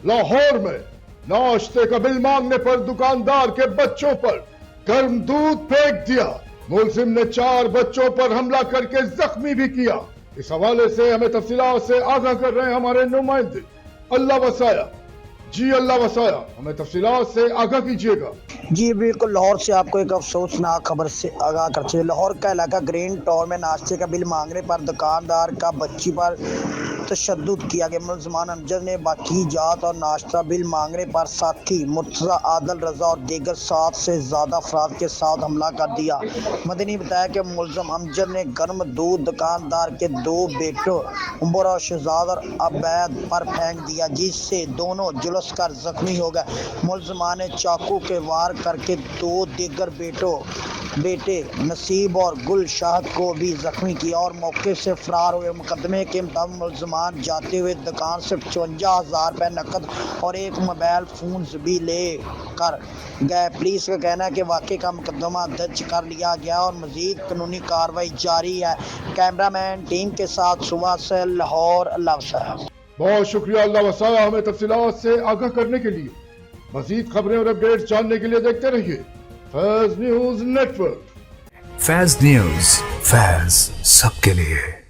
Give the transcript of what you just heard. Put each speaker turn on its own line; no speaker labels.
लाहौर में नाश्ते का बिल मांगने पर दुकानदार के बच्चों पर गर्म दूध फेंक दिया। मुलजिम ने 4 बच्चों पर हमला करके जख्मी भी किया। इस हवाले से हमें तफसीलात से आगाह कर रहे हैं हमारे नुमाइंदे। अल्लाह वसाया जी, अल्लाह वसाया, हमें तफसीलात से आगाह कीजिएगा।
जी बिल्कुल, लाहौर से आपको एक अफसोसनाक खबर से आगाह करते हैं। लाहौर का इलाका ग्रीन टाउन में नाश्ते का बिल मांगने पर दुकानदार का बच्ची पर तशद्दुद किया गया। मुलजमान अमजद ने बाकी जात और नाश्ता बिल मांगने पर साथी मुर्तज़ा, आदिल रजा और दीगर 7 से ज़्यादा अफराद के साथ हमला कर दिया। मदनी बताया कि मुलजम अमजद ने गर्म दूध दुकानदार के 2 बेटों उमर और शहजाद और अबैद पर फेंक दिया, जिससे दोनों झुलस कर जख्मी हो गए। मुलजमान ने चाकू के वार करके 2 दीगर बेटे नसीब और गुल शाहद को भी जख्मी किया और मौके से फरार हुए। मुकदमे के मुताबिक मुलजमान जाते हुए दुकान से 55,000 रुपये नकद और एक मोबाइल फोन भी ले कर गए। पुलिस का कहना है कि वाक़े का मुकदमा दर्ज कर लिया गया और मजीद कानूनी कार्रवाई जारी है। कैमरामैन टीम के साथ सुबह से लाहौर। अल्लाह वसाया।
बहुत शुक्रिया, अल्लाह वसाया, हमें तफसीलात से आगाह करने के लिए। मजीद खबरें और अपडेट्स जानने के लिए देखते रहिए फैज़ न्यूज़ नेटवर्क।
फैज़ न्यूज़, फैज़ सबके लिए।